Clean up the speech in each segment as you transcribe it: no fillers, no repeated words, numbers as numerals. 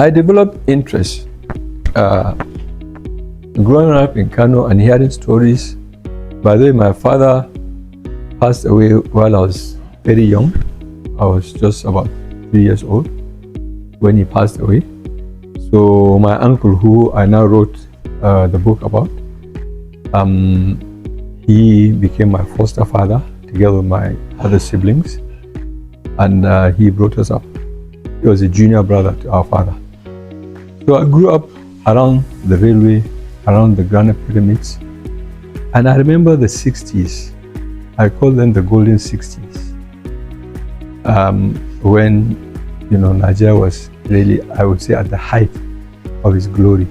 I developed interest growing up in Kano and hearing stories. By the way, my father passed away while I was very young. I was just about 3 years old when he passed away. So my uncle, who I now wrote the book about, he became my foster father together with my other siblings, and he brought us up. He was a junior brother to our father. So I grew up around the railway, around the granite pyramids, and I remember the 60s. I call them the golden 60s, when Nigeria was really, I would say, at the height of its glory,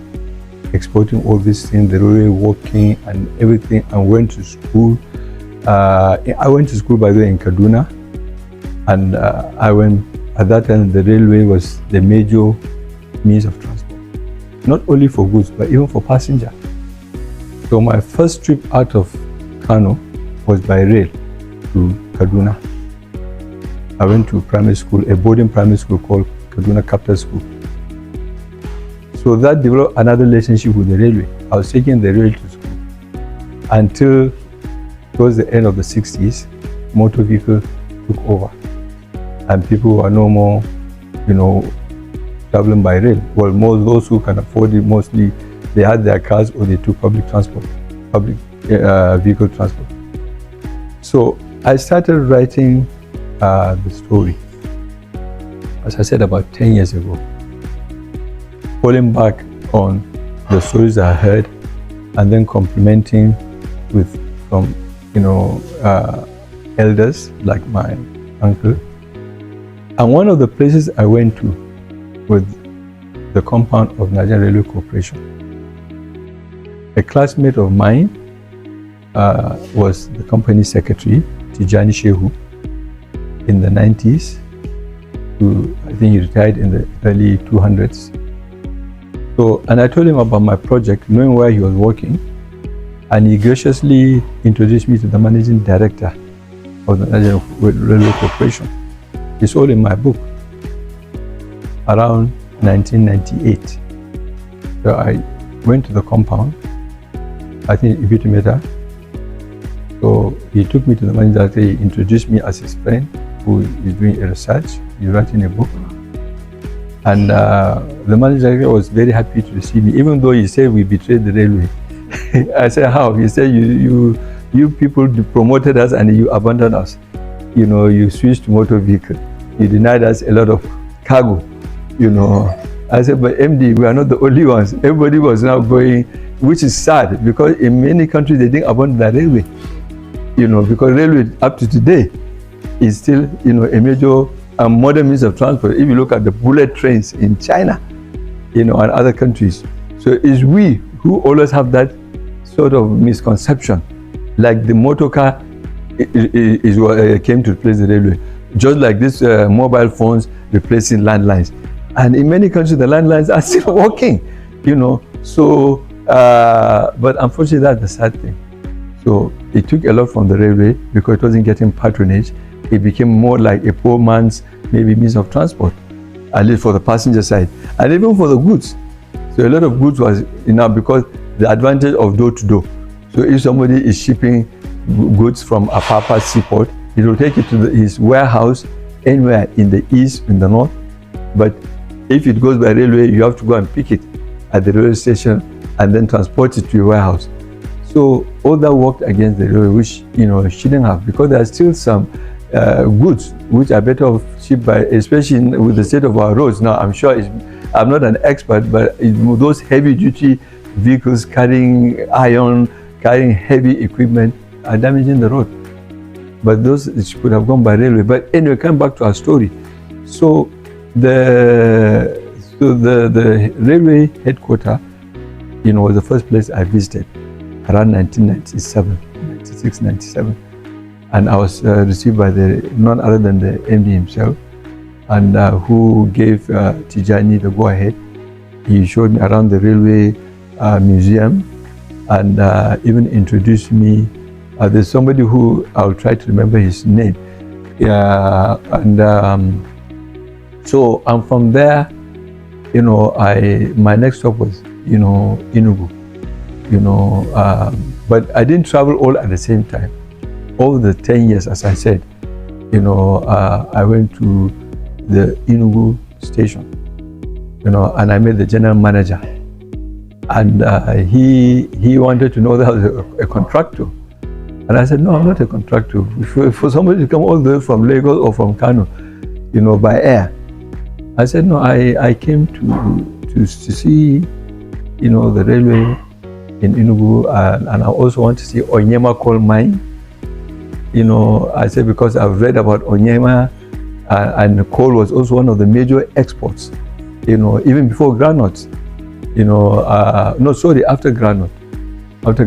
exporting all these things, the railway, walking and everything, and went to school. I went to school, by the way, in Kaduna, and at that time the railway was the major means of transport, not only for goods but even for passenger. So my first trip out of Kano was by rail to Kaduna. I went to primary school, a boarding primary school called Kaduna Capital School. So that developed another relationship with the railway. I was taking the rail to school until towards the end of the 60s, motor vehicle took over, and people were no more, traveling by rail. Well, most those who can afford it, mostly they had their cars or they took public vehicle transport. So I started writing the story, as I said, about 10 years ago, falling back on the stories I heard and then complementing from elders like my uncle. And one of the places I went to was the compound of Nigerian Railway Corporation. A classmate of mine was the company secretary, Tijani Shehu, in the 90s. I think he retired in the early 200s. So, and I told him about my project, knowing where he was working, and he graciously introduced me to the managing director of the Nigerian Railway Corporation. It's all in my book, around 1998. So I went to the compound, I think Ibitimeta. So he took me to the managing director. He introduced me as his friend who is doing a research. He's writing a book. And the managing director was very happy to receive me, even though he said we betrayed the railway. I said, how? He said, you people promoted us and you abandoned us. You switched to motor vehicle. You denied us a lot of cargo. I said, but MD, we are not the only ones. Everybody was now going, which is sad, because in many countries they didn't abandon the railway. Because railway up to today is still, a major modern means of transport. If you look at the bullet trains in China, and other countries. So it's we who always have that sort of misconception, like the motor car is what came to replace the railway, just like this mobile phones replacing landlines. And in many countries, the landlines are still working, So, but unfortunately, that's the sad thing. So it took a lot from the railway because it wasn't getting patronage. It became more like a poor man's maybe means of transport, at least for the passenger side, and even for the goods. So a lot of goods was because the advantage of door to door. So if somebody is shipping goods from Apapa seaport, it will take it to his warehouse anywhere in the east, in the north. But if it goes by railway, you have to go and pick it at the railway station and then transport it to your warehouse. So all that worked against the railway, which shouldn't have, because there are still some goods which are better off shipped by, especially with the state of our roads now. I'm sure I'm not an expert, but those heavy duty vehicles carrying iron, carrying heavy equipment are damaging the road. But those could have gone by railway. But anyway, come back to our story. So the railway headquarters, was the first place I visited around 1997, 96, 97. And I was received by none other than the MD himself, and who gave Tijani the go-ahead. He showed me around the railway museum and even introduced me. There's somebody who I'll try to remember his name. So from there, my next stop was, Enugu, but I didn't travel all at the same time. All the 10 years, as I said, I went to the Enugu station, and I met the general manager, and he wanted to know that I was a contractor. And I said, no, I'm not a contractor. For somebody to come all the way from Lagos or from Kano, by air. I said, no, I came to see, the railway in Enugu, and I also want to see Onyema coal mine. I said, because I've read about Onyema, and coal was also one of the major exports, even before groundnuts. After groundnut, after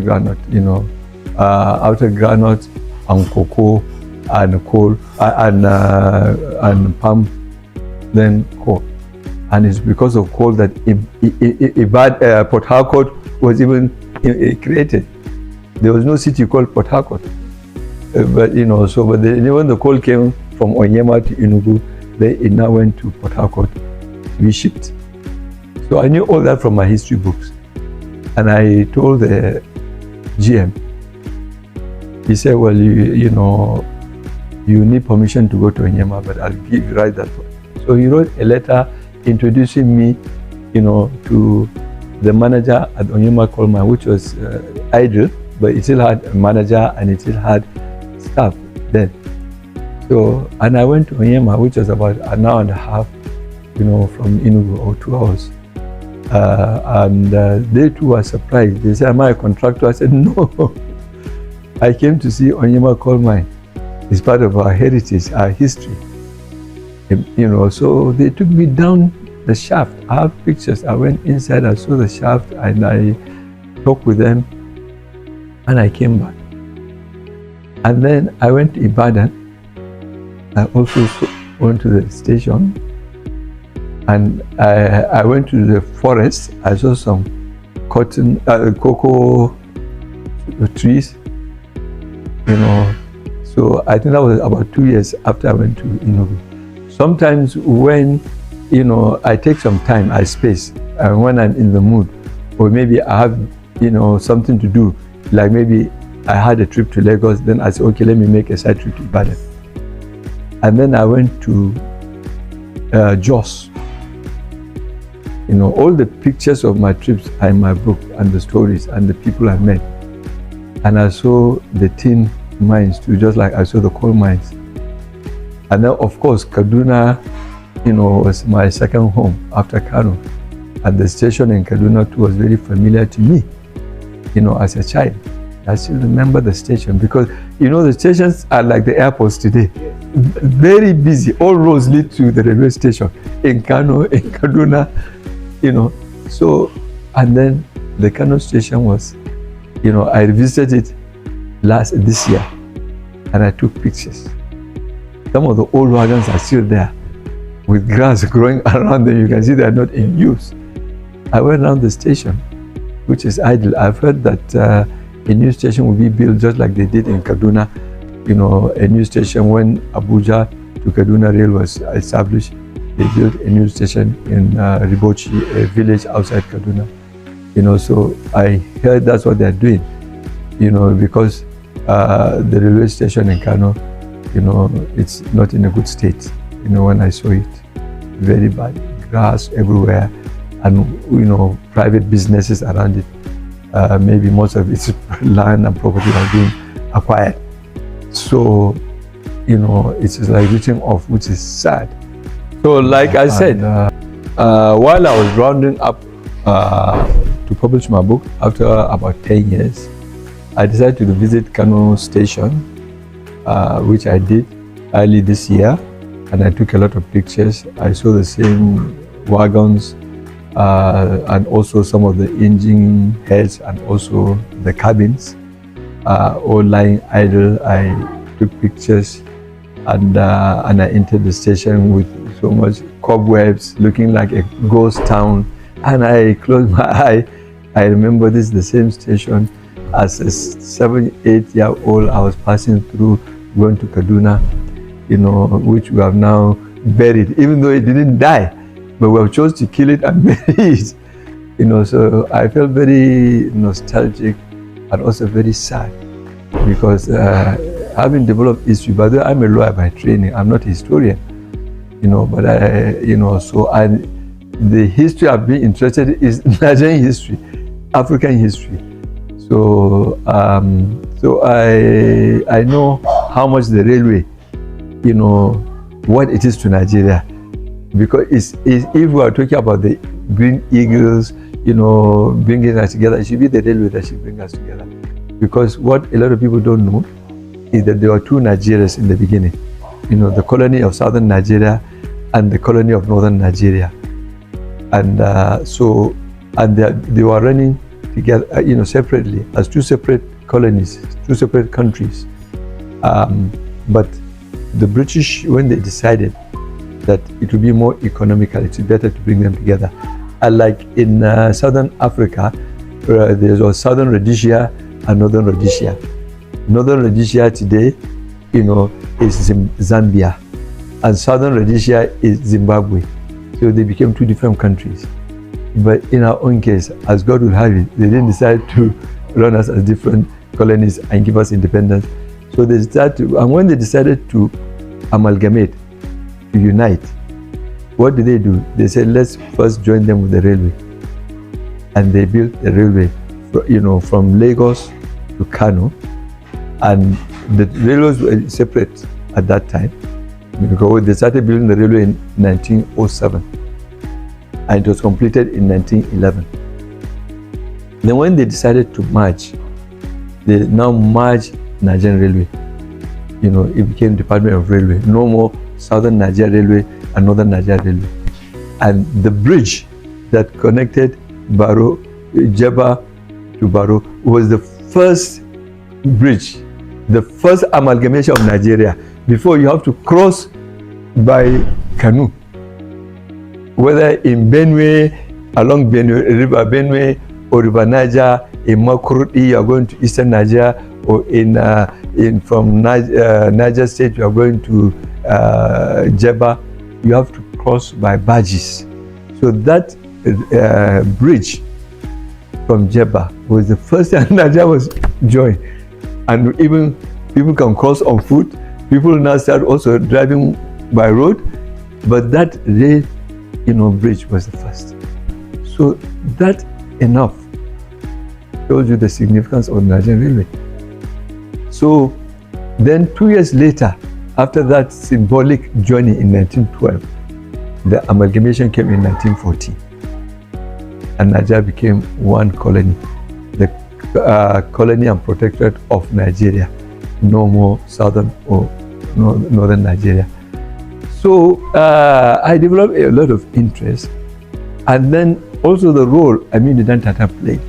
groundnut and cocoa and coal and palm, then coal. And it's because of coal that Port Harcourt was even created. There was no city called Port Harcourt. But when the coal came from Onyema to Enugu, it now went to Port Harcourt to be shipped. So I knew all that from my history books. And I told the GM, he said, well, you need permission to go to Onyema, but I'll write that. So he wrote a letter introducing me, to the manager at Onyema Coal Mine, which was idle, but it still had a manager and it still had staff then. So, and I went to Onyema, which was about an hour and a half, from Enugu, or 2 hours. They too were surprised. They said, am I a contractor? I said, no. I came to see Onyema Coal Mine. It's part of our heritage, our history. So they took me down the shaft. I have pictures. I went inside, I saw the shaft, and I talked with them, and I came back. And then I went to Ibadan. I also went to the station, and I went to the forest. I saw some cocoa trees, So I think that was about 2 years after I went to Enugu. Sometimes when, I take some time, I space, and when I'm in the mood, or maybe I have, something to do, like maybe I had a trip to Lagos, then I said, okay, let me make a side trip to Ibadan. And then I went to Jos. All the pictures of my trips are in my book, and the stories, and the people I met. And I saw the tin mines too, just like I saw the coal mines. And then, of course, Kaduna, was my second home after Kano. And the station in Kaduna too was very familiar to me, as a child. I still remember the station because, the stations are like the airports today. Very busy. All roads lead to the railway station in Kano, in Kaduna, So, and then the Kano station was, I visited it this year, and I took pictures. Some of the old wagons are still there with grass growing around them. You can see they are not in use. I went around the station, which is idle. I've heard that a new station will be built just like they did in Kaduna. A new station when Abuja to Kaduna Rail was established. They built a new station in Ribochi, a village outside Kaduna. So I heard that's what they're doing. Because the railway station in Kano, it's not in a good state. When I saw it, very bad, grass everywhere, and private businesses around it. Maybe most of its land and property are being acquired. So, it's like reaching off, which is sad. So, like I said, while I was rounding up to publish my book after about 10 years, I decided to visit Kano Station, which I did early this year, and I took a lot of pictures. I saw the same wagons and also some of the engine heads and also the cabins all lying idle. I took pictures, and I entered the station with so much cobwebs, looking like a ghost town. And I closed my eye. I remember this is the same station as a 7-8-year-old I was passing through, going to Kaduna, which we have now buried, even though it didn't die. but we have chosen to kill it and bury it. So I felt very nostalgic and also very sad because having developed history, but I'm a lawyer by training, I'm not a historian, but the history I've been interested in is Nigerian history, African history. So I know how much the railway, what it is to Nigeria, because if we are talking about the Green Eagles, bringing us together, it should be the railway that should bring us together. Because what a lot of people don't know is that there were two Nigerias in the beginning, the colony of southern Nigeria and the colony of northern Nigeria. And they were running together, separately as two separate colonies, two separate countries. But the British, when they decided that it would be more economical, it's better to bring them together. And like in Southern Africa, there's Southern Rhodesia and Northern Rhodesia. Northern Rhodesia today, is Zambia, and Southern Rhodesia is Zimbabwe. So they became two different countries. But in our own case, as God will have it, they didn't decide to run us as different colonies and give us independence. So they started to, and when they decided to amalgamate, to unite, what did they do? They said, let's first join them with the railway. And they built the railway, from Lagos to Kano. And the railways were separate at that time, because they started building the railway in 1907. And it was completed in 1911. Then when they decided to merge, they now merged Nigerian Railway. It became Department of Railway. No more Southern Nigeria Railway and Northern Nigeria Railway. And the bridge that connected Jebba to Baro was the first bridge, the first amalgamation of Nigeria. Before, you have to cross by canoe, whether in Benue, along River Benue or River Niger, in Makurdi, you are going to Eastern Nigeria, or from Niger State, you are going to Jebba. You have to cross by barges. So that bridge from Jebba was the first time Nigeria was joined. And even people can cross on foot. People now start also driving by road. But that rail, bridge was the first. So that enough shows you the significance of the Nigerian Railway. So then 2 years later, after that symbolic journey in 1912, the amalgamation came in 1914. And Nigeria became one colony, the colony and protectorate of Nigeria, no more southern or northern Nigeria. So I developed a lot of interest, and then also the role Aminu Dantata played.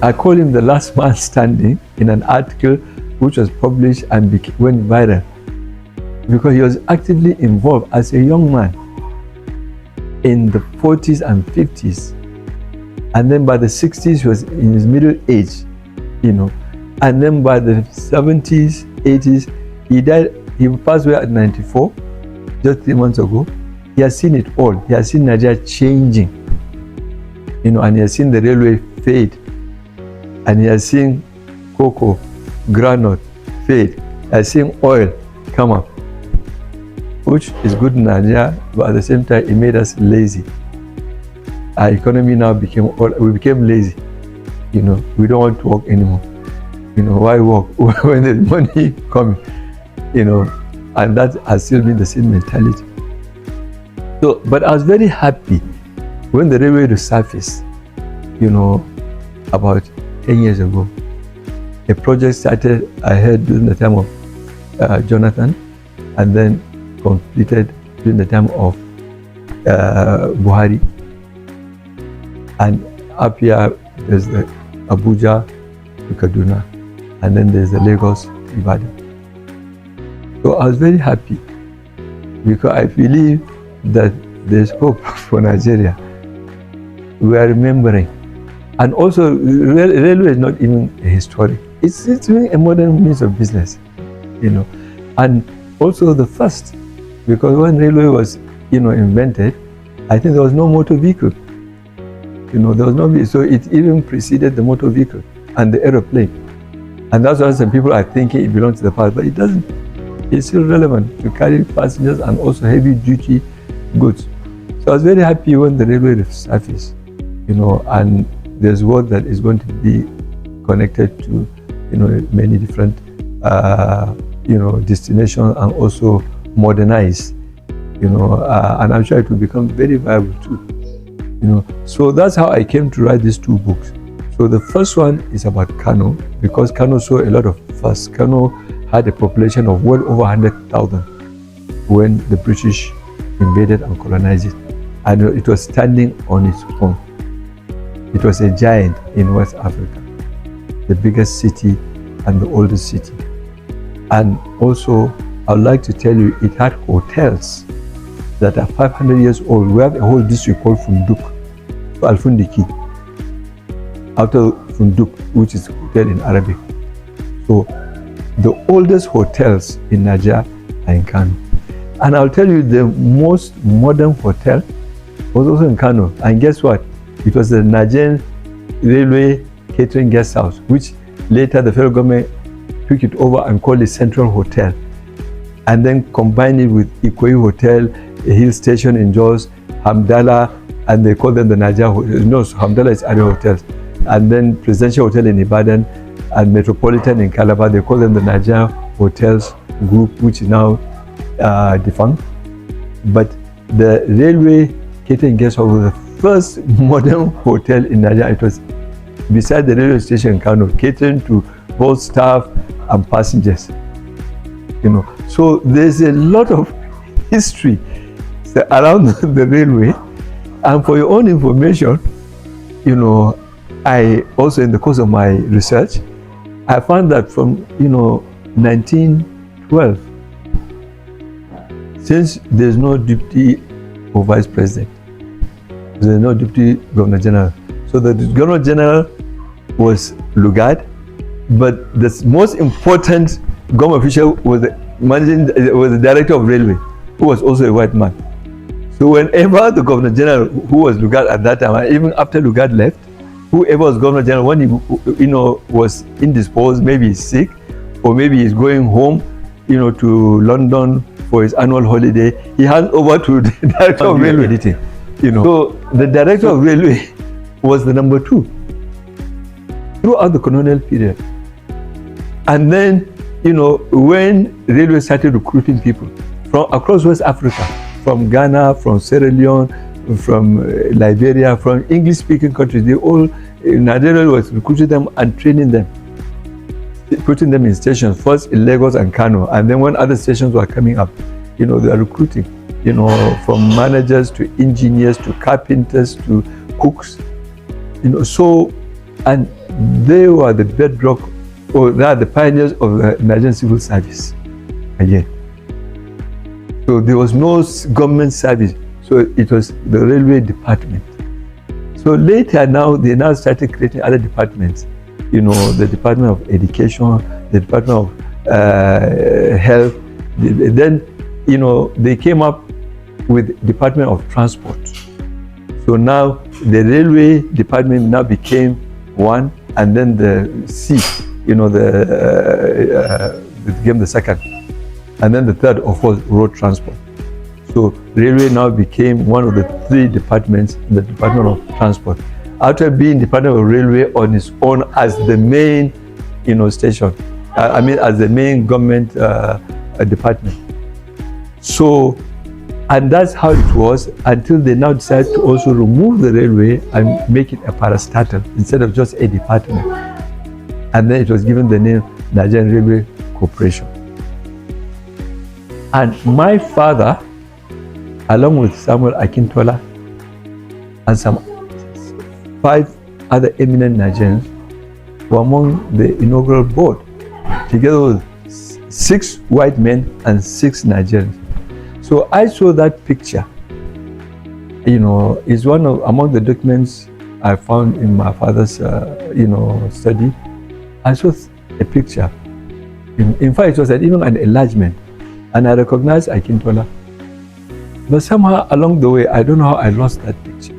I call him the last man standing in an article which was published and went viral, because he was actively involved as a young man in the 40s and 50s. And then by the 60s, he was in his middle age, And then by the 70s, 80s, he died. He passed away at 94, just 3 months ago. He has seen it all. He has seen Nigeria changing, and he has seen the railway fade. And he has seen cocoa, granite fade. He has seen oil come up, which is good in Nigeria, but at the same time, it made us lazy. Our economy now we became lazy. We don't want to work anymore. Why work when there's money coming? And that has still been the same mentality. So, but I was very happy when the railway resurfaced, about 10 years ago. A project started, I heard, during the time of Jonathan, and then completed during the time of Buhari. And up here, there's the Abuja to Kaduna, and then there's the Lagos to Ibadan. So I was very happy, because I believe that there's hope for Nigeria. We are remembering. And also, railway is not even a historic. It's really a modern means of business, And also the first, because when railway was, invented, I think there was no motor vehicle. There was no, so it even preceded the motor vehicle and the aeroplane. And that's why some people are thinking it belongs to the past, but it doesn't. It's still relevant to carry passengers and also heavy duty goods. So I was very happy when the railway resurfaced, and there's work that is going to be connected to, many different, destinations and also modernized, and I'm sure it will become very viable too, So that's how I came to write these two books. So the first one is about Kano, because Kano saw a lot of fuss. Kano had a population of well over 100,000 when the British invaded and colonized it. And it was standing on its own. It was a giant in West Africa, the biggest city and the oldest city. And also, I would like to tell you, it had hotels that are 500 years old. We have a whole district called Funduk, Al-Fundiki, after Funduk, which is hotel in Arabic. So the oldest hotels in Nigeria are in Kano. And I'll tell you, the most modern hotel was also in Kano. And guess what? It was the Nigerian Railway Catering Guest House, which later the federal government took it over and called it Central Hotel. And then combined it with Ikoyi Hotel, a hill station in Jos, Hamdala, and they call them the Nigeria Hotel. No, Hamdala is other hotels. And then Presidential Hotel in Ibadan and Metropolitan in Calabar, they call them the Nigeria Hotels Group, which is now defunct. But the Railway Catering Guest House was the first modern hotel in Nigeria. It was beside the railway station in Kano, catering to both staff and passengers. So there's a lot of history around the railway. And for your own information, I also, in the course of my research, I found that from 1912, since there's no deputy or vice president, there's no deputy governor general. So the governor general was Lugard, but the most important government official was the director of railway, who was also a white man. So whenever the governor general, who was Lugard at that time, and even after Lugard left, whoever was governor general, when he was indisposed, maybe he's sick, or maybe he's going home, to London for his annual holiday, he hands over to the director of railway editing. So the director of railway was the number 2 throughout the colonial period. And then, when railway started recruiting people from across West Africa, from Ghana, from Sierra Leone, from Liberia, from English-speaking countries, Nigeria was recruiting them and training them, putting them in stations, first in Lagos and Kano, and then when other stations were coming up, they are recruiting, from managers to engineers to carpenters to cooks, so, and they were the bedrock, or they are the pioneers of the Nigerian civil service again. So there was no government service, so it was the railway department. So later they now started creating other departments, the Department of Education, the Department of Health. Then, they came up with Department of Transport. So now the railway department now became one, and then the C, became the second. And then the third, of course, road transport. So railway now became one of the 3 departments in the Department of Transport, after being Department of Railway on its own as the main, station. As the main government department. So, and that's how it was until they now decided to also remove the railway and make it a parastatal instead of just a department. And then it was given the name Nigerian Railway Corporation. And my father, along with Samuel Akintola and some 5 other eminent Nigerians, were among the inaugural board, together with 6 white men and 6 Nigerians. So I saw that picture. It's one of among the documents I found in my father's, study. I saw a picture. In fact, it was even an enlargement. And I recognized Akintola. But somehow along the way, I don't know how I lost that picture.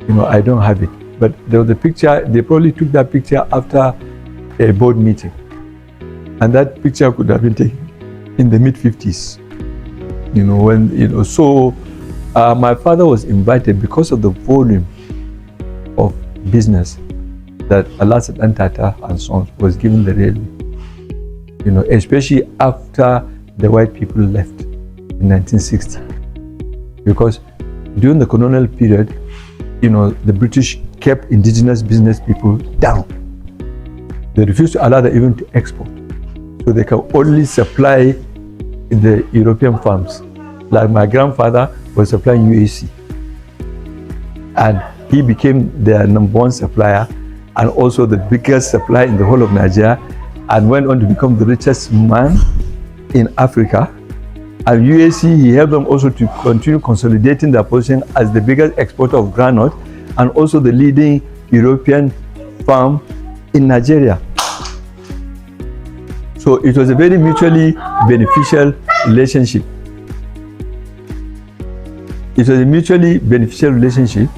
I don't have it. But there was a picture, they probably took that picture after a board meeting. And that picture could have been taken in the mid-50s. So my father was invited because of the volume of business that Alassane Dantata and Sons was given the railway. Especially after the white people left in 1960. Because during the colonial period, the British kept indigenous business people down. They refused to allow them even to export. So they can only supply the European farms. Like my grandfather was supplying UAC. And he became their #1 supplier and also the biggest supplier in the whole of Nigeria, and went on to become the richest man in Africa. And UAC, he helped them also to continue consolidating their position as the biggest exporter of groundnut and also the leading European farm in Nigeria. So it was a very mutually beneficial relationship. It was a mutually beneficial relationship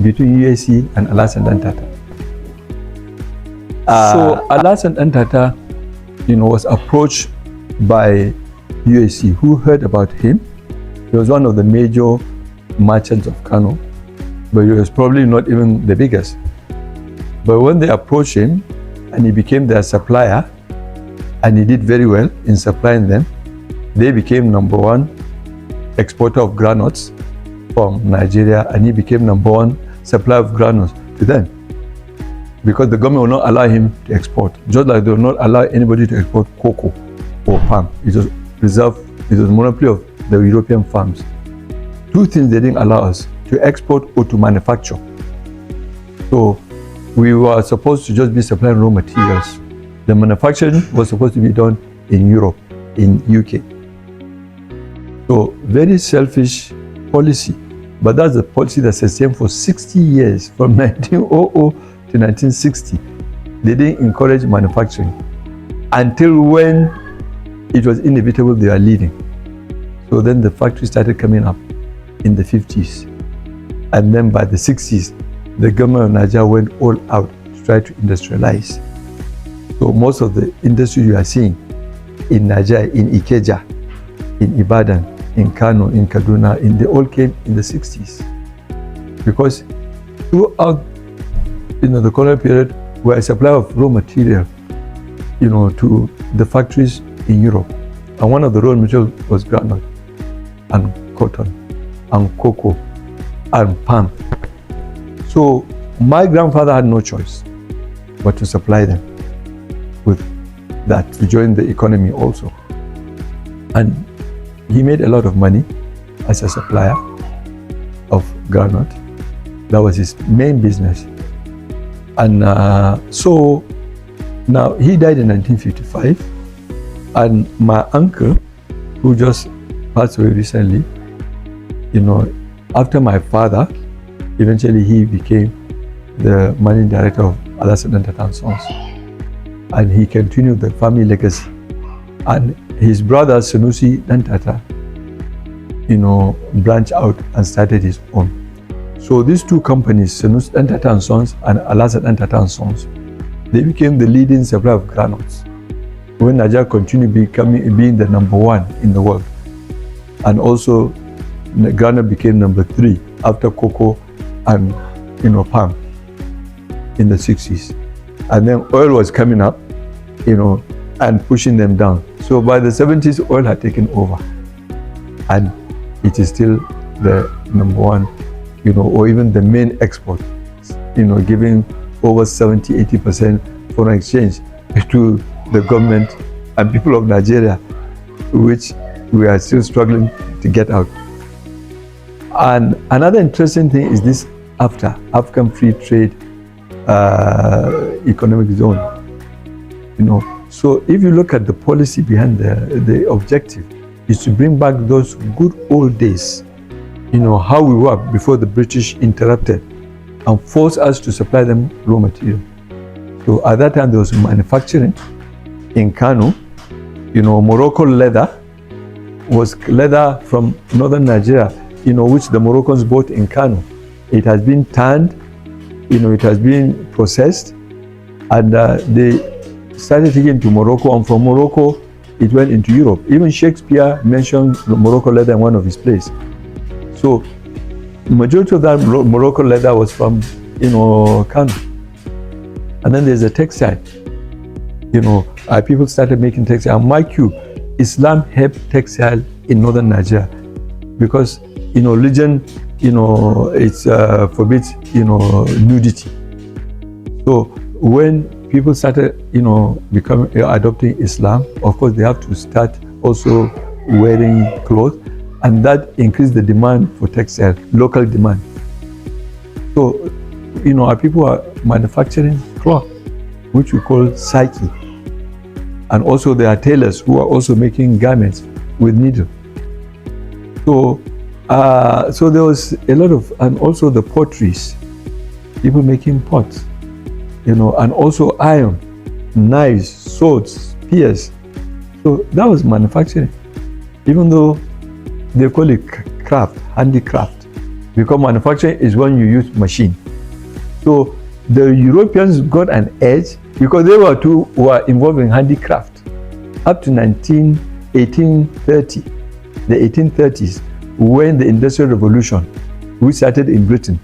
between UAC and Alassane Dantata. So Alassane Dantata, was approached by UAC, who heard about him. He was one of the major merchants of Kano, but he was probably not even the biggest. But when they approached him and he became their supplier, and he did very well in supplying them, they became #1 exporter of groundnuts from Nigeria, and he became #1 supplier of groundnuts to them. Because the government will not allow him to export, just like they will not allow anybody to export cocoa or palm. It was reserved, it was a monopoly of the European farms. Two things they didn't allow us: to export or to manufacture. So we were supposed to just be supplying raw materials. The manufacturing was supposed to be done in Europe, in UK. So very selfish policy, but that's the policy that sustained for 60 years, from 1900 to 1960. They didn't encourage manufacturing until when it was inevitable they are leaving. So then the factory started coming up in the 50s. And then by the 60s, the government of Nigeria went all out to try to industrialize. So most of the industry you are seeing in Nigeria, in Ikeja, in Ibadan, in Kano, in Kaduna, they all came in the 60s. Because throughout the colonial period, we were a supplier of raw material, to the factories in Europe. And one of the raw materials was groundnut and cotton and cocoa and palm. So my grandfather had no choice but to supply them with that, to join the economy also. And he made a lot of money as a supplier of groundnut. That was his main business. And so now he died in 1955, and my uncle, who just passed away recently, after my father, eventually he became the managing director of Alassane Dantata and Sons, and he continued the family legacy. And his brother Sanusi Dantata, branched out and started his own. So these two companies, Sanusi Dantata and Sons and Alassane Dantata and Sons, they became the leading supplier of granules, when Nigeria continued being the #1 in the world. And also, granule became #3 after cocoa and palm in the 60s. And then oil was coming up, and pushing them down. So by the 70s, oil had taken over, and it is still the #1, or even the main export, giving over 70-80% foreign exchange to the government and people of Nigeria, which we are still struggling to get out. And another interesting thing is this African Free Trade Economic Zone. So if you look at the policy behind the objective, is to bring back those good old days, how we worked before the British interrupted and forced us to supply them raw material. So at that time there was manufacturing in Kano, Morocco leather, was leather from northern Nigeria, which the Moroccans bought in Kano. It has been tanned, it has been processed, and they started taking to Morocco, and from Morocco it went into Europe. Even Shakespeare mentioned Morocco leather in one of his plays. So majority of that Morocco leather was from Kano. And then there's a textile. People started making textile. And mind you, Islam helped textile in northern Nigeria because religion it forbids nudity. So when people started adopting Islam, of course they have to start also wearing clothes, and that increased the demand for textile, local demand. So our people are manufacturing cloth, which we call Saki, and also there are tailors who are also making garments with needle. So there was a lot of, and also the potteries, people making pots, and also iron, knives, swords, spears. So that was manufacturing, even though they call it craft, handicraft, because manufacturing is when you use machine. So the Europeans got an edge because they were involved in handicraft up to 1830, the 1830s, when the Industrial Revolution, which started in Britain.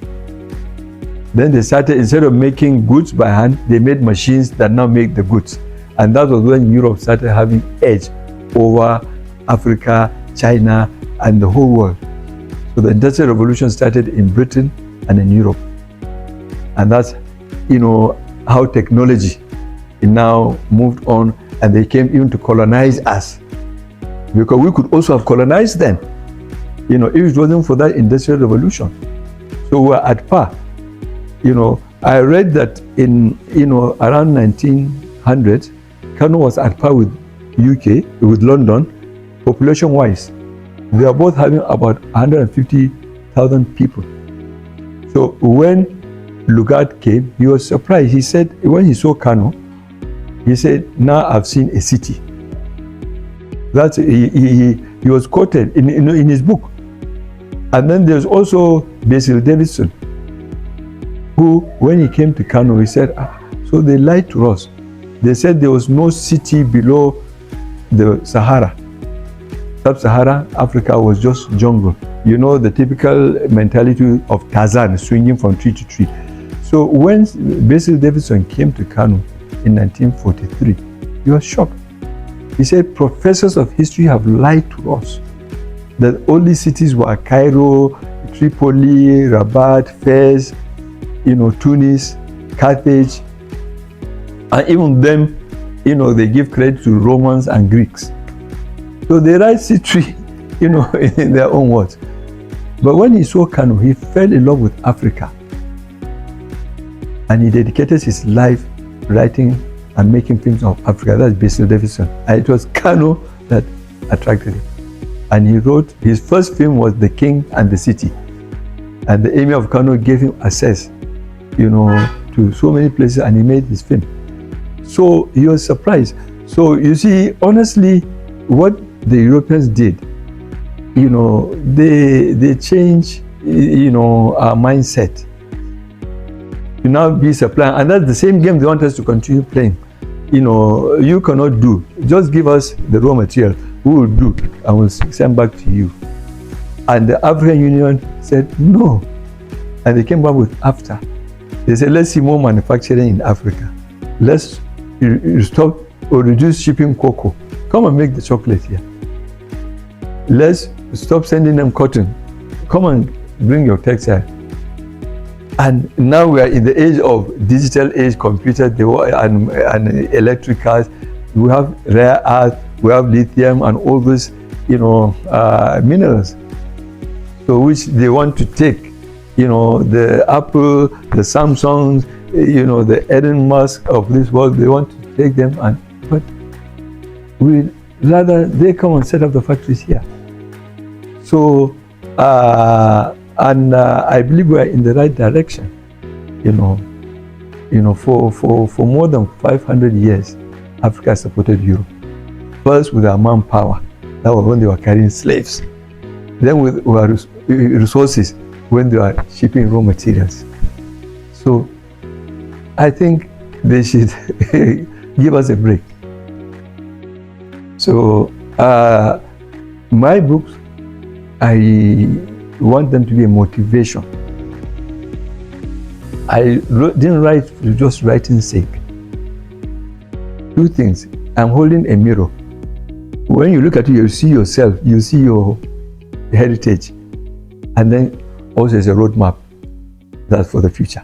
Then they started, instead of making goods by hand, they made machines that now make the goods. And that was when Europe started having edge over Africa, China, and the whole world. So the Industrial Revolution started in Britain and in Europe. And that's, how technology now moved on, and they came even to colonize us. Because we could also have colonized them, if it wasn't for that Industrial Revolution. So we're at par. I read that in, around 1900, Kano was at par with UK, with London, population-wise. They are both having about 150,000 people. So when Lugard came, he was surprised. He said, when he saw Kano, he said, now I've seen a city. That's, he was quoted in his book. And then there's also Basil Davidson, who, when he came to Kano, he said, so they lied to us. They said there was no city below the Sahara. Sub-Saharan Africa was just jungle. The typical mentality of Tarzan, swinging from tree to tree. So when Basil Davidson came to Kano in 1943, he was shocked. He said, professors of history have lied to us that only cities were Cairo, Tripoli, Rabat, Fez, Tunis, Carthage, and even them, they give credit to Romans and Greeks. So they write history, in their own words. But when he saw Kano, he fell in love with Africa. And he dedicated his life writing and making films of Africa. That's Basil Davidson. And it was Kano that attracted him. And he wrote, his first film was The King and the City. And the Emir of Kano gave him access, to so many places, and he made his film. So he was surprised. So you see, honestly, what the Europeans did, they changed, our mindset to now be supplying, and that's the same game they want us to continue playing. You cannot do. Just give us the raw material. We will do, and we'll send back to you. And the African Union said no, and they came back with AFTA. They said, let's see more manufacturing in Africa. Let's stop or reduce shipping cocoa. Come and make the chocolate here. Let's stop sending them cotton. Come and bring your textile. And now we are in the age of digital age, computers and electric cars. We have rare earth, we have lithium and all these, minerals. So which they want to take, the Apple, the Samsungs, the Elon Musk of this world, they want to take them, but we rather they come and set up the factories here. So, I believe we are in the right direction. For more than 500 years, Africa supported Europe. First with our manpower, That was when they were carrying slaves. Then we were resources when they were shipping raw materials. So I think they should give us a break. So my books, I want them to be a motivation. I didn't write for just writing's sake. Two things. I'm holding a mirror. When you look at it, you see yourself, you see your heritage, and then also as a roadmap that's for the future.